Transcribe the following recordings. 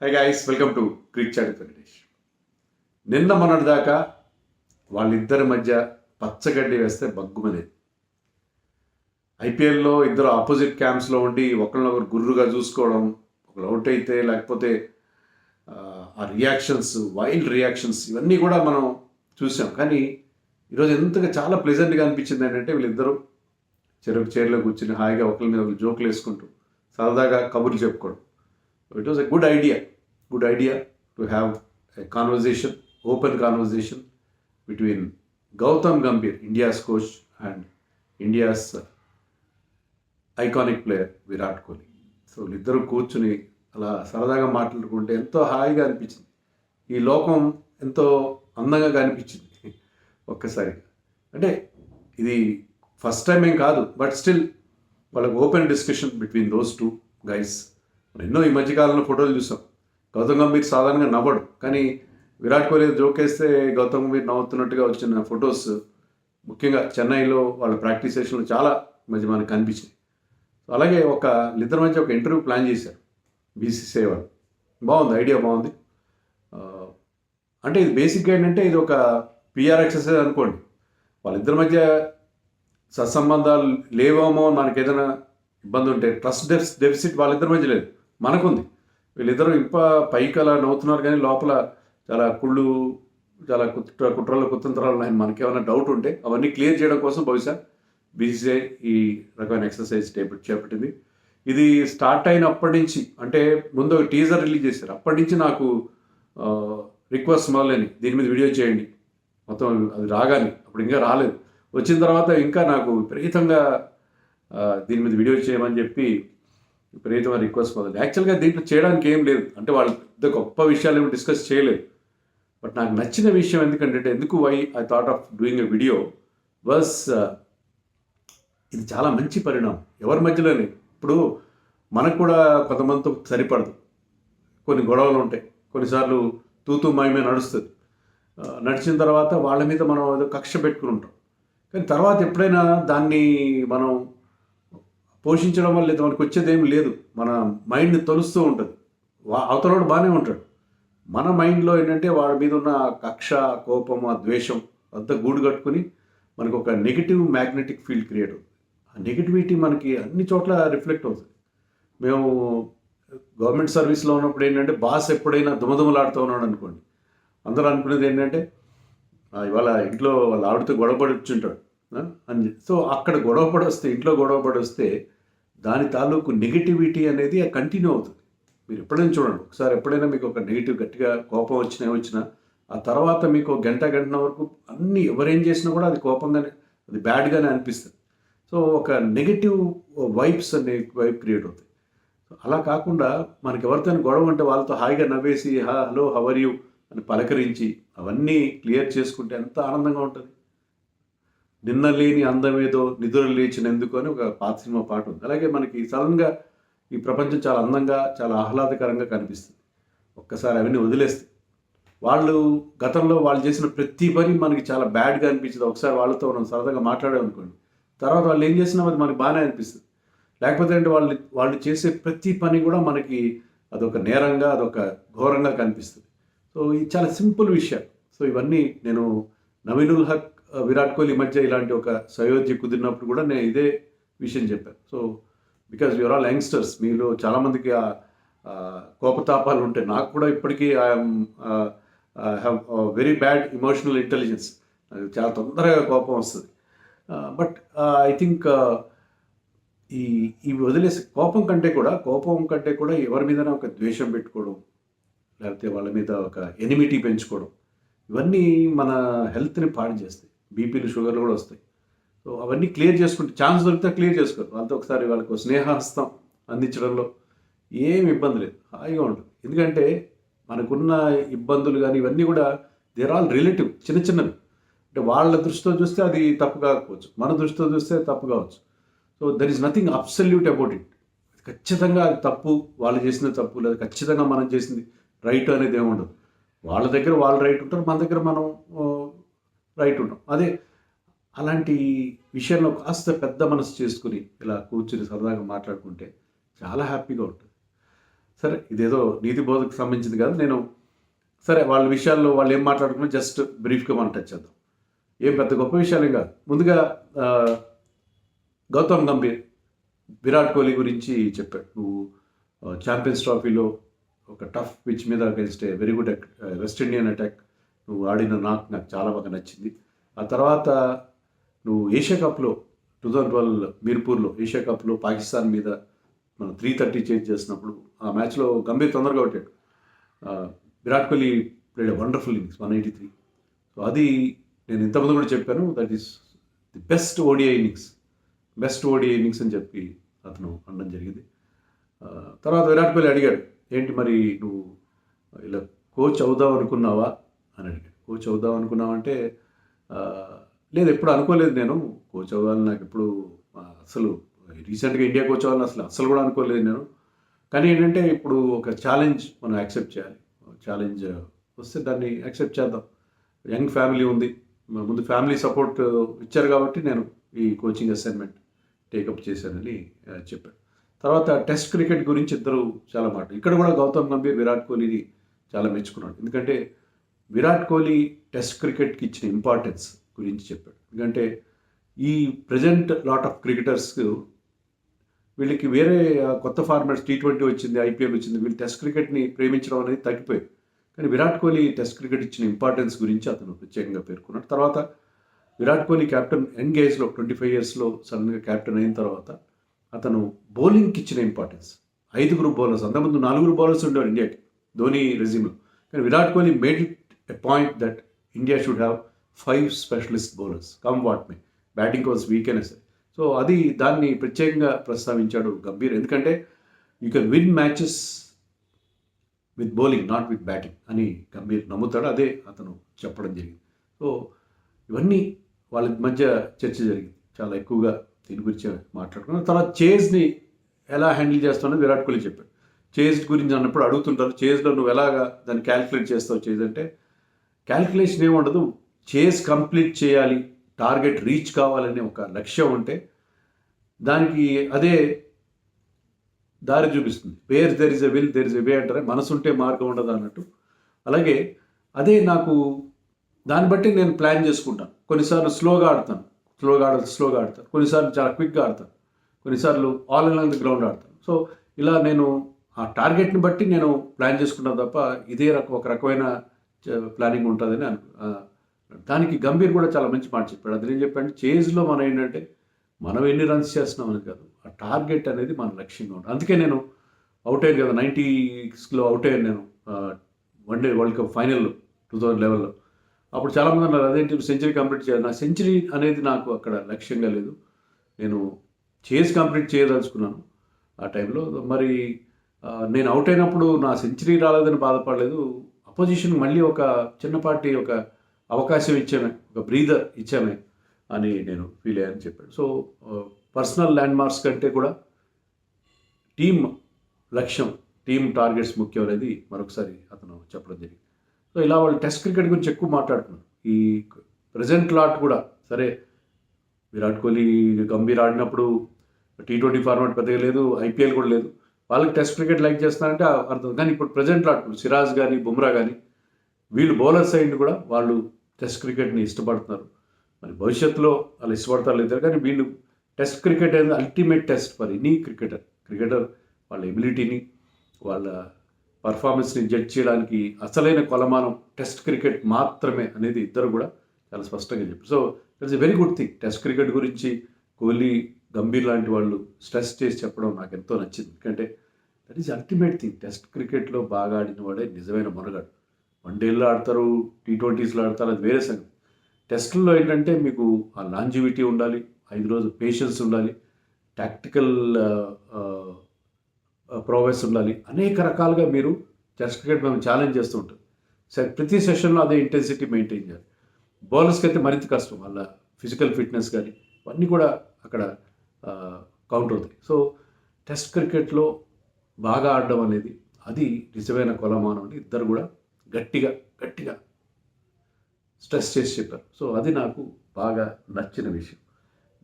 High guys, welcome to cric chat Venkatesh. నిన్న మొన్నటిదాకా వాళ్ళిద్దరి మధ్య పచ్చగడ్డి వేస్తే బగ్గుమనేది. ఐపీఎల్లో ఇద్దరు ఆపోజిట్ క్యాంప్స్లో ఉండి ఒకరినొకరు గుర్రుగా చూసుకోవడం, ఒకరు అవుట్ అయితే లేకపోతే ఆ రియాక్షన్స్, వైల్డ్ రియాక్షన్స్ ఇవన్నీ కూడా మనం చూసాం. కానీ ఈరోజు ఎంతగా చాలా ప్లెజెంట్గా అనిపించింది ఏంటంటే వీళ్ళిద్దరూ చెరుకు చైర్లో కూర్చుని హాయిగా ఒకరి మీద ఒకరు జోకులు వేసుకుంటూ సరదాగా కబుర్లు చెప్పుకోవడం. It was a good idea to have a conversation, open conversation between Gautam Gambhir, India's coach, and India's iconic player Virat Kohli. So వీళ్ళిద్దరూ కూర్చుని అలా సరదాగా మాట్లాడుకుంటే ఎంతో హాయిగా అనిపించింది. ఈ లోకం ఎంతో అందంగా కనిపించింది ఒక్కసారి. అంటే ఇది ఫస్ట్ టైం ఏం కాదు, బట్ స్టిల్ వాళ్ళకి open discussion between those two guys. ఎన్నో ఈ మధ్యకాలంలో ఫోటోలు చూసాం. గౌతమ్ గంభీర్ సాధారణంగా నవ్వడు, కానీ విరాట్ కోహ్లీ జోక్ వేస్తే గౌతమ్ గంభీర్ నవ్వుతున్నట్టుగా వచ్చిన ఫొటోస్ ముఖ్యంగా చెన్నైలో వాళ్ళ ప్రాక్టీస్ సెషన్లో చాలా మధ్య మనకు కనిపించింది. అలాగే ఇద్దరి మధ్య ఒక ఇంటర్వ్యూ ప్లాన్ చేశారు బీసీసీఐ వాళ్ళు. బాగుంది, ఐడియా బాగుంది. అంటే ఇది బేసిక్గా ఏంటంటే ఇది ఒక పిఆర్ ఎక్సర్సైజ్ అనుకోండి. వాళ్ళిద్దరి మధ్య సత్సంబంధాలు లేవేమో, మనకి ఏదైనా ఇబ్బంది ఉంటే ట్రస్ట్ డెఫిసిట్ వాళ్ళిద్దరి మధ్య లేదు, మనకుంది. వీళ్ళిద్దరూ పైకి అలా నవ్వుతున్నారు, కానీ లోపల చాలా చాలా కుట్రలు కుతంత్రాలు ఉన్నాయని మనకేమైనా డౌట్ ఉంటే అవన్నీ క్లియర్ చేయడం కోసం బహుశా బీసీసీఐ ఈ రకమైన ఎక్సర్సైజ్ చేపట్టింది. ఇది స్టార్ట్ అయినప్పటి నుంచి, అంటే ముందు ఒక టీజర్ రిలీజ్ చేశారు, అప్పటి నుంచి నాకు రిక్వెస్ట్ మొదలని దీని మీద వీడియో చేయండి. మొత్తం అది రాగానే, అప్పుడు ఇంకా రాలేదు, వచ్చిన తర్వాత ఇంకా నాకు విపరీతంగా దీని మీద వీడియో చేయమని చెప్పి విపరీతమైన రిక్వెస్ట్ మొదలు. యాక్చువల్గా దీంట్లో చేయడానికి ఏం లేదు, అంటే వాళ్ళు పెద్ద గొప్ప విషయాలు ఏమి డిస్కస్ చేయలేదు. బట్ నాకు నచ్చిన విషయం ఎందుకంటే why I thought of doing a video was, ఇది చాలా మంచి పరిణామం ఎవరి మధ్యలోనే. ఇప్పుడు మనకు కూడా కొంతమందితో సరిపడదు, కొన్ని గొడవలు ఉంటాయి, కొన్నిసార్లు తూతూ మాయమే నడుస్తుంది. నడిచిన తర్వాత వాళ్ళ మీద మనం ఏదో కక్ష పెట్టుకుని ఉంటాం, కానీ తర్వాత ఎప్పుడైనా దాన్ని మనం పోషించడం వల్ల లేదు, మనకు వచ్చేదేమి లేదు. మన మైండ్ని తొలుస్తూ ఉంటుంది. అవతలవాడు బాగానే ఉంటాడు, మన మైండ్లో ఏంటంటే వాడి మీద ఉన్న కక్ష, కోపం, ఆ ద్వేషం అంతా గూడు కట్టుకుని మనకు ఒక నెగిటివ్ మ్యాగ్నెటిక్ ఫీల్డ్ క్రియేట్ అవుతుంది. ఆ నెగిటివిటీ మనకి అన్ని చోట్ల రిఫ్లెక్ట్ అవుతుంది. మేము గవర్నమెంట్ సర్వీస్లో ఉన్నప్పుడు ఏంటంటే బాస్ ఎప్పుడైనా దుమదుమలాడుతూ ఉన్నాడు అనుకోండి, అందరూ అనుకునేది ఏంటంటే ఇవాళ ఇంట్లో వాళ్ళ ఆవిడతో గొడవపడి వచ్చుంటాడు అని. సో అక్కడ ఇంట్లో గొడవపడి వస్తే దాని తాలూకు నెగిటివిటీ అనేది కంటిన్యూ అవుతుంది. మీరు ఎప్పుడైనా చూడండి, ఒకసారి ఎప్పుడైనా మీకు ఒక నెగిటివ్ గట్టిగా కోపం వచ్చినా ఆ తర్వాత మీకు గంట వరకు అన్నీ ఎవరేం చేసినా కూడా అది కోపంగానే, అది బ్యాడ్గానే అనిపిస్తుంది. సో ఒక నెగిటివ్ వైబ్స్ వైబ్ క్రియేట్ అవుతాయి. అలా కాకుండా మనకి ఎవరితో గొడవ ఉంటే వాళ్ళతో హాయిగా నవ్వేసి హలో హౌ ఆర్ యూ అని పలకరించి అవన్నీ క్లియర్ చేసుకుంటే ఎంత ఆనందంగా ఉంటుంది. నిన్న లేని అందమేదో నిద్ర లేచినందుకు అని ఒక పాత సినిమా పాట ఉంది. అలాగే మనకి సడన్గా ఈ ప్రపంచం చాలా అందంగా, చాలా ఆహ్లాదకరంగా కనిపిస్తుంది ఒక్కసారి అవన్నీ వదిలేస్తే. గతంలో వాళ్ళు చేసిన ప్రతి పని మనకి చాలా బ్యాడ్గా అనిపించింది. ఒకసారి వాళ్ళతో మనం సరదాగా మాట్లాడామనుకోండి, తర్వాత వాళ్ళు ఏం చేసినా అది మనకి బాగానే అనిపిస్తుంది. లేకపోతే అంటే వాళ్ళు చేసే ప్రతి పని కూడా మనకి అదొక నేరంగా, అదొక ఘోరంగా కనిపిస్తుంది. సో ఇది చాలా సింపుల్ విషయాలు. సో ఇవన్నీ నేను నవీనుల్ హక్, విరాట్ కోహ్లీ మధ్య ఇలాంటి ఒక సయోధ్య కుదిరినప్పుడు కూడా నేను ఇదే విషయం చెప్పాను. So because you're all youngsters, మీలో చాలామందికి కోపతాపాలు ఉంటాయి. నాకు కూడా ఇప్పటికీ have very bad emotional intelligence, నాకు చాలా తొందరగా కోపం వస్తుంది. బట్ ఐ థింక్ ఇవి వదిలేసి కోపం కంటే కూడా ఎవరి మీదైనా ఒక ద్వేషం పెట్టుకోవడం, లేకపోతే వాళ్ళ మీద ఒక ఎనిమిటీ పెంచుకోవడం, ఇవన్నీ మన హెల్త్ని పాడు చేస్తాయి. బీపీలు, షుగర్లు కూడా వస్తాయి. సో అవన్నీ క్లియర్ చేసుకుంటే, ఛాన్స్ దొరికితే క్లియర్ చేసుకోరు. వాళ్ళతో ఒకసారి వాళ్ళకు స్నేహహస్తం అందించడంలో ఏమి ఇబ్బంది లేదు, హాయిగా ఉంటుంది. ఎందుకంటే మనకున్న ఇబ్బందులు కానీ ఇవన్నీ కూడా దేర్ ఆల్ రిలేటివ్, చిన్నవి. అంటే వాళ్ళ దృష్టితో చూస్తే అది తప్పు కాకపోవచ్చు, మన దృష్టితో చూస్తే తప్పు కావచ్చు. So there is nothing absolute about it. ఖచ్చితంగా అది తప్పు, వాళ్ళు చేసిన తప్పు, లేదా ఖచ్చితంగా మనం చేసింది రైట్ అనేది ఏమి ఉండదు. వాళ్ళ దగ్గర వాళ్ళు రైట్ ఉంటారు, మన దగ్గర మనం రైట్ ఉంటాం. అలాంటి విషయంలో కాస్త పెద్ద మనసు చేసుకుని ఇలా కూర్చుని సరదాగా మాట్లాడుకుంటే చాలా హ్యాపీగా ఉంటుంది. సరే ఇదేదో నీతి బోధకు సంబంధించింది కాదు, నేను సరే వాళ్ళ విషయాల్లో వాళ్ళు ఏం మాట్లాడుకున్నా జస్ట్ బ్రీఫ్గా మనం టచ్ చేద్దాం. ఏం పెద్ద గొప్ప విషయాలేం కాదు. ముందుగా గౌతమ్ గంభీర్ విరాట్ కోహ్లీ గురించి చెప్పాడు. నువ్వు ఛాంపియన్స్ ట్రోఫీలో ఒక టఫ్ పిచ్ మీద against very good west Indian attack నువ్వు ఆడిన నాకు చాలా బాగా నచ్చింది. ఆ తర్వాత నువ్వు ఏషియా కప్లో 2012 మీర్పూర్లో ఏషియా కప్లో పాకిస్తాన్ మీద మనం 330 చేంజ్ చేసినప్పుడు ఆ మ్యాచ్లో గంభీర్ తొందరగా కొట్టాడు. Virat Kohli played wonderful innings 183. So అది నేను ఇంతకుముందు కూడా చెప్పాను, that is the best ODI innings అని చెప్పి అతను అనడం జరిగింది. తర్వాత విరాట్ కోహ్లీ అడిగాడు, ఏంటి మరి నువ్వు ఇలా కోచ్ అవుదాం అనుకున్నావా అని అడిగాడు. కోచ్ అవుదాం అనుకున్నావంటే లేదు, ఎప్పుడు అనుకోలేదు, నేను కోచ్ అవ్వాలని నాకు ఎప్పుడు అసలు రీసెంట్గా ఇండియా కోచ్ అవ్వాలని అసలు కూడా అనుకోలేదు నేను. కానీ ఏంటంటే ఇప్పుడు ఒక ఛాలెంజ్ మనం యాక్సెప్ట్ చేయాలి. ఛాలెంజ్ వస్తే దాన్ని యాక్సెప్ట్ చేద్దాం. యంగ్ ఫ్యామిలీ ఉంది, ముందు ఫ్యామిలీ సపోర్ట్ ఇచ్చారు కాబట్టి నేను ఈ కోచింగ్ అసైన్మెంట్ టేకప్ చేశానని చెప్పాడు. తర్వాత టెస్ట్ క్రికెట్ గురించి ఇద్దరు చాలా మాట. ఇక్కడ కూడా గౌతమ్ గంభీర్ విరాట్ కోహ్లీని చాలా మెచ్చుకున్నాడు. ఎందుకంటే విరాట్ కోహ్లీ టెస్ట్ క్రికెట్కి ఇచ్చిన ఇంపార్టెన్స్ గురించి చెప్పాడు. ఎందుకంటే ఈ ప్రజెంట్ లాట్ ఆఫ్ క్రికెటర్స్ వీళ్ళకి వేరే కొత్త ఫార్మాట్స్ T20 వచ్చింది, IPL వచ్చింది, వీళ్ళు టెస్ట్ క్రికెట్ని ప్రేమించడం అనేది తగ్గిపోయింది. కానీ విరాట్ కోహ్లీ టెస్ట్ క్రికెట్ ఇచ్చిన ఇంపార్టెన్స్ గురించి అతను ప్రత్యేకంగా పేర్కొన్నాడు. తర్వాత విరాట్ కోహ్లీ కెప్టెన్ యంగ్ ఏజ్లో 25 ఇయర్స్లో సడన్గా కెప్టెన్ అయిన తర్వాత అతను బౌలింగ్కి ఇచ్చిన ఇంపార్టెన్స్. 5 బౌలర్స్, అంతకుముందు 4 బౌలర్స్ ఉండేవారు ఇండియాకి ధోని రెజ్యూమ్లో. కానీ Virat Kohli made it a point that India should have 5 specialist bowlers come what may, batting was weak అయినా సరే. సో అది దాన్ని ప్రత్యేకంగా ప్రస్తావించాడు గంభీర్. ఎందుకంటే you can win matches with bowling, not with batting అని గంభీర్ నమ్ముతాడు. అదే అతను చెప్పడం జరిగింది. సో ఇవన్నీ వాళ్ళ మధ్య చర్చ జరిగింది, చాలా ఎక్కువగా దీని గురించి మాట్లాడుకున్నాం. తర్వాత చేజ్ని ఎలా హ్యాండిల్ చేస్తానో విరాట్ కోహ్లీ చెప్పాడు. చేజ్ గురించి అన్నప్పుడు అడుగుతుంటారు, చేజ్లో నువ్వు ఎలాగా దాన్ని క్యాలిక్యులేట్ చేస్తావు? చేజ్ అంటే క్యాలిక్యులేషన్ ఏమి ఉండదు, చేజ్ కంప్లీట్ చేయాలి, టార్గెట్ రీచ్ కావాలనే ఒక లక్ష్యం ఉంటే దానికి అదే దారి చూపిస్తుంది. Where there is a will there is a way అంటారే, మనసు ఉంటే మార్గం ఉండదు అన్నట్టు. అలాగే అదే నాకు దాన్ని బట్టి నేను ప్లాన్ చేసుకుంటాను. కొన్నిసార్లు స్లోగా ఆడతాను, కొన్నిసార్లు చాలా క్విక్గా ఆడతాను, కొన్నిసార్లు ఆల్ అలాంగ్ ది గ్రౌండ్ ఆడతాను. సో ఇలా నేను ఆ టార్గెట్ని బట్టి నేను ప్లాన్ చేసుకుంటాను తప్ప ఇదే ఒక రకమైన ప్లానింగ్ ఉంటుందని దానికి గంభీర్ కూడా చాలా మంచి మాట చెప్పాడు. అది నేను చెప్పాను, చేజ్లో మనం ఏంటంటే మనం ఎన్ని రన్స్ చేస్తున్నాం అనేది కాదు, ఆ టార్గెట్ అనేది మన లక్ష్యంగా ఉంటుంది. అందుకే నేను అవుట్ అయ్యాను కదా, 90స్లో అవుట్ అయ్యాను నేను వన్డే వరల్డ్ కప్ ఫైనల్లో 2011లో. అప్పుడు చాలామంది అన్నారు, అదేంటి సెంచరీ కంప్లీట్ చేయాలి. నా సెంచరీ అనేది నాకు అక్కడ లక్ష్యంగా లేదు, నేను చేజ్ కంప్లీట్ చేయదలుచుకున్నాను ఆ టైంలో. మరి నేను అవుట్ అయినప్పుడు నా సెంచరీ రాలేదని బాధపడలేదు, అపోజిషన్ మళ్ళీ ఒక చిన్నపాటి ఒక అవకాశం ఇచ్చామే, ఒక బ్రీదర్ ఇచ్చామే అని నేను ఫీల్ అయ్యానని చెప్పాడు. సో పర్సనల్ ల్యాండ్ మార్క్స్ కంటే కూడా టీమ్ లక్ష్యం, టీమ్ టార్గెట్స్ ముఖ్యం అనేది మరొకసారి అతను చెప్పడం జరిగింది. సో ఇలా వాళ్ళు టెస్ట్ క్రికెట్ గురించి ఎక్కువ మాట్లాడుతున్నారు. ఈ ప్రజెంట్ లాట్ కూడా సరే, విరాట్ కోహ్లీ గంభీర్ ఆడినప్పుడు T20 ఫార్మాట్ పెద్దగా లేదు, IPL కూడా లేదు, వాళ్ళకి టెస్ట్ క్రికెట్ లైక్ చేస్తున్నారంటే అర్థం. కానీ ఇప్పుడు ప్రజెంట్ లాట్ సిరాజ్ కానీ బుమ్రా కానీ వీళ్ళు బౌలర్ సైడ్ కూడా వాళ్ళు టెస్ట్ క్రికెట్ని ఇష్టపడుతున్నారు. మరి భవిష్యత్తులో వాళ్ళు ఇష్టపడతారు లేదు, కానీ వీళ్ళు టెస్ట్ క్రికెట్ అనేది ultimate test for any cricketer వాళ్ళ ఎబిలిటీని, వాళ్ళ పర్ఫార్మెన్స్ని జడ్జ్ చేయడానికి అసలైన కొలమానం టెస్ట్ క్రికెట్ మాత్రమే అనేది ఇద్దరు కూడా చాలా స్పష్టంగా చెప్పారు. So it's a very good thing. Test cricket గురించి కోహ్లీ, గంభీర్ లాంటి వాళ్ళు స్ట్రెస్ చేసి చెప్పడం నాకు ఎంతో నచ్చింది. ఎందుకంటే that is ultimate thing. Test క్రికెట్లో బాగా ఆడిన వాడే నిజమైన మునగాడు. వన్డేల్లో ఆడతారు, T20స్లో ఆడతారు, అది వేరే సంగతి. టెస్టుల్లో ఏంటంటే మీకు ఆ లాంజివిటీ ఉండాలి, 5 రోజులు పేషెన్స్ ఉండాలి, టాక్టికల్ ప్రోగ్రెస్ ఉండాలి, అనేక రకాలుగా మీరు టెస్ట్ క్రికెట్ మేము ఛాలెంజ్ చేస్తూ ఉంటాం. సరే, ప్రతి సెషన్లో అదే ఇంటెన్సిటీ మెయింటైన్ చేయాలి. బౌలర్స్కి అయితే మరింత కష్టం, వాళ్ళ ఫిజికల్ ఫిట్నెస్ కానీ అన్నీ కూడా అక్కడ కౌంట్ అవుతాయి. సో టెస్ట్ క్రికెట్లో బాగా ఆడడం అనేది అది నిజమైన కొలమానం అని ఇద్దరు కూడా గట్టిగా స్ట్రెస్ చేసి చెప్పారు. సో అది నాకు బాగా నచ్చిన విషయం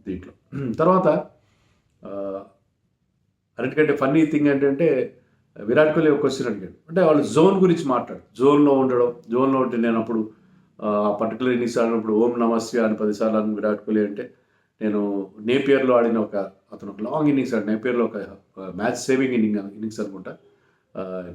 దీంట్లో. తర్వాత అన్నిటికంటే ఫన్నీ థింగ్ ఏంటంటే విరాట్ కోహ్లీ ఒక క్వశ్చన్ అడిగాడు, అంటే వాళ్ళు జోన్ గురించి మాట్లాడు, జోన్లో ఉండడం, జోన్లో ఉంటే నేను అప్పుడు ఆ పర్టికులర్ ఇన్నింగ్స్ ఆడినప్పుడు ఓం నమస్తే అని 10 సార్లు అని విరాట్ కోహ్లీ అంటే, నేను నేపియర్లో ఆడిన అతను ఒక లాంగ్ ఇన్నింగ్స్ ఆడి నేపియర్లో ఒక మ్యాచ్ సేవింగ్ ఇన్నింగ్స్ అనుకుంటా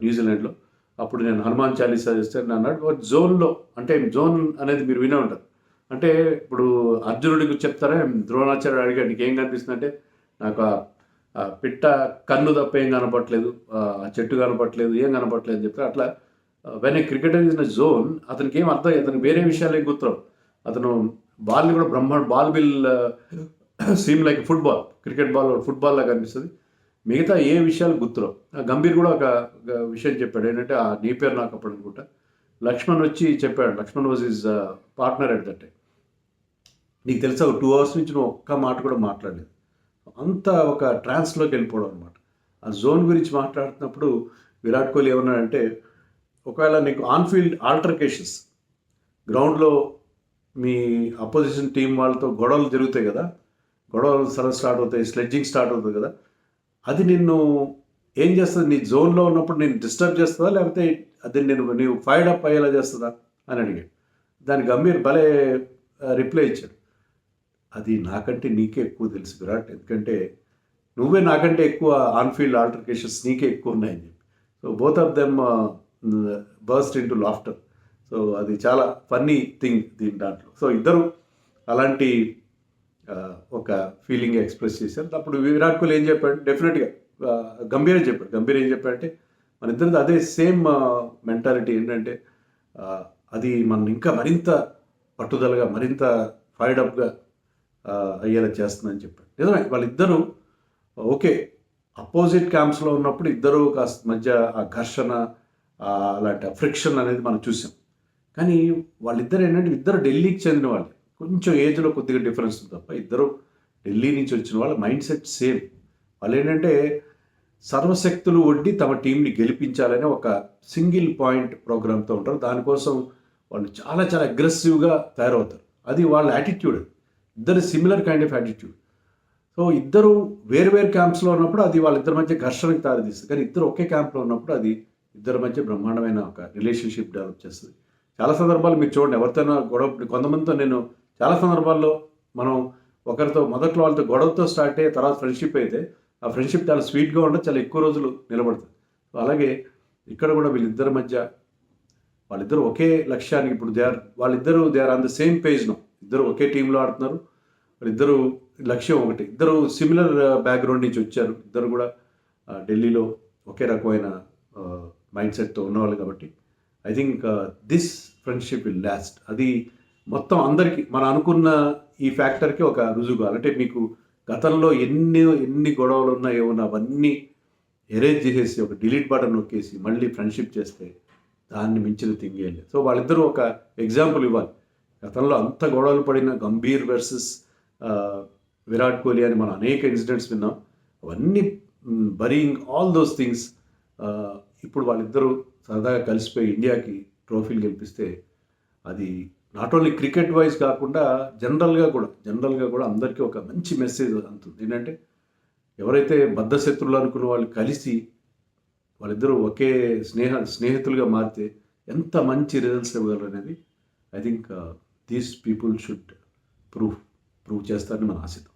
న్యూజిలాండ్లో. అప్పుడు నేను హనుమాన్ చాలీసా చేస్తే అన్నాడు జోన్లో, అంటే జోన్ అనేది మీరు వినే ఉంటారు. అంటే ఇప్పుడు అర్జునుడికి చెప్తారా, ద్రోణాచార్యుడు అడిగాడు నీకు ఏం కనిపిస్తుంది అంటే, నాకు ఆ పిట్ట కన్ను తప్ప ఏం కనపట్లేదు, ఆ చెట్టు కనపట్లేదు, ఏం కనపట్లేదు చెప్తే అట్లా when a cricketer in zone అతనికి ఏం అర్థం, అతనికి వేరే విషయాలు ఏం గుర్తురావు. అతను బాల్ని కూడా ball bill seem like football, cricket ball football లాగా అనిపిస్తుంది, మిగతా ఏ విషయాలు గుర్తురావు. గంభీర్ కూడా ఒక విషయం చెప్పాడు ఏంటంటే, ఆ నీ పేరు నాకు అప్పుడు అనుకుంటా లక్ష్మణ్ వచ్చి చెప్పాడు, Laxman was his partner at that time, నీకు తెలుసా 2 hours నుంచి నువ్వు ఒక్క మాట కూడా మాట్లాడలేదు, అంత ఒక ట్రాన్స్లోకి వెళ్ళిపోవడం అనమాట. ఆ జోన్ గురించి మాట్లాడుతున్నప్పుడు విరాట్ కోహ్లీ ఏమన్నాడంటే, ఒకవేళ నీకు ఆన్ ఫీల్డ్ ఆల్టర్కేషన్స్, గ్రౌండ్లో మీ అపోజిషన్ టీం వాళ్ళతో గొడవలు జరుగుతాయి కదా, గొడవలు స్టార్ట్ అవుతాయి, స్లెడ్జింగ్ స్టార్ట్ అవుతుంది కదా, అది నిన్ను ఏం చేస్తుంది, నీ జోన్లో ఉన్నప్పుడు నేను డిస్టర్బ్ చేస్తుందా, లేకపోతే అది నీవు ఫైర్డ్ అప్ అయ్యేలా చేస్తుందా అని అడిగాడు. దానికి గంభీర్ భలే రిప్లై ఇచ్చాడు, అది నాకంటే నీకే ఎక్కువ తెలుసు విరాట్, ఎందుకంటే నువ్వే నాకంటే ఎక్కువ ఆన్ ఫీల్డ్ ఆల్టర్కేషన్స్ నీకే ఎక్కువ ఉన్నాయని చెప్పి. So both of them burst in to laughter. So అది చాలా ఫన్నీ థింగ్ దాంట్లో. సో ఇద్దరు అలాంటి ఒక ఫీలింగ్ ఎక్స్ప్రెస్ చేశారు. అప్పుడు విరాట్ కోహ్లీ ఏం చెప్పాడు, డెఫినెట్గా గంభీర్ ఏం చెప్పాడంటే, మన ఇద్దరిది అదే సేమ్ మెంటాలిటీ ఏంటంటే, అది మనం ఇంకా మరింత పట్టుదలగా, మరింత ఫైర్డ్ అప్గా అయ్యేలా చేస్తుందని చెప్పాడు. నిజమే, వాళ్ళిద్దరూ ఓకే అపోజిట్ క్యాంప్స్లో ఉన్నప్పుడు ఇద్దరు కాస్త మధ్య ఆ ఘర్షణ, అలాంటి ఫ్రిక్షన్ అనేది మనం చూసాం. కానీ వాళ్ళిద్దరు ఏంటంటే, ఇద్దరు ఢిల్లీకి చెందిన వాళ్ళు, కొంచెం ఏజ్లో కొద్దిగా డిఫరెన్స్ తప్ప ఇద్దరు ఢిల్లీ నుంచి వచ్చిన వాళ్ళ మైండ్ సెట్ సేమ్. వాళ్ళు ఏంటంటే సర్వశక్తులు ఒడ్డి తమ టీంని గెలిపించాలని ఒక సింగిల్ పాయింట్ ప్రోగ్రామ్తో ఉంటారు. దానికోసం వాళ్ళు చాలా చాలా అగ్రెసివ్గా తయారవుతారు. అది వాళ్ళ యాటిట్యూడ్, ఇద్దరు similar kind of attitude. So ఇద్దరు వేరు క్యాంప్స్లో ఉన్నప్పుడు అది వాళ్ళిద్దరి మధ్య ఘర్షణకు దారితీస్తుంది. కానీ ఇద్దరు ఒకే క్యాంప్లో ఉన్నప్పుడు అది ఇద్దరి మధ్య బ్రహ్మాండమైన ఒక రిలేషన్షిప్ డెవలప్ చేస్తుంది. చాలా సందర్భాలు మీరు చూడండి, ఎవరితోనో గొడవ, కొంతమందితో నేను చాలా సందర్భాల్లో మనం ఒకరితో మొదట్లో వాళ్ళతో గొడవతో స్టార్ట్ అయ్యి తర్వాత ఫ్రెండ్షిప్ అయితే ఆ ఫ్రెండ్షిప్ చాలా స్వీట్గా ఉండదు, చాలా ఎక్కువ రోజులు నిలబడుతుంది. అలాగే ఇక్కడ కూడా వాళ్ళిద్దరు ఒకే లక్ష్యానికి, ఇప్పుడు వాళ్ళిద్దరూ they are on the same page no, ఇద్దరు ఒకే టీంలో ఆడుతున్నారు, వాళ్ళిద్దరూ లక్ష్యం ఒకటి, ఇద్దరు సిమిలర్ బ్యాక్గ్రౌండ్ నుంచి వచ్చారు, ఇద్దరు కూడా ఢిల్లీలో ఒకే రకమైన మైండ్ సెట్తో ఉన్నవాళ్ళు. కాబట్టి I think this friendship will last. అది మొత్తం అందరికీ మనం అనుకున్న ఈ ఫ్యాక్టర్కి ఒక రుజువు కావాలి. అంటే మీకు గతంలో ఎన్ని గొడవలు ఉన్నాయో అవన్నీ ఎరేజ్ చేసేసి ఒక డిలీట్ బటన్ నొక్కేసి మళ్ళీ ఫ్రెండ్షిప్ చేస్తే దాన్ని మించిన థింగ్ ఏం లేదు. సో వాళ్ళిద్దరూ ఒక ఎగ్జాంపుల్ ఇవ్వాలి. గతంలో అంత గొడవలు పడిన గంభీర్ వర్సెస్ విరాట్ కోహ్లీ అని మనం అనేక ఇన్సిడెంట్స్ విన్నాం. అవన్నీ బరీయింగ్ ఆల్ దోస్ థింగ్స్, ఇప్పుడు వాళ్ళిద్దరూ సరదాగా కలిసిపోయి ఇండియాకి ట్రోఫీలు గెలిపిస్తే అది నాట్ ఓన్లీ క్రికెట్ వైజ్ కాకుండా జనరల్గా కూడా అందరికీ ఒక మంచి మెసేజ్ అందుతుంది. ఏంటంటే ఎవరైతే బద్ధశత్రువులు అనుకున్న వాళ్ళు కలిసి వాళ్ళిద్దరూ ఒకే స్నేహితులుగా మారితే ఎంత మంచి రిజల్ట్స్ ఇవ్వగలరు అనేది I think these people should prove చేస్తారని మనం ఆశిద్దాం.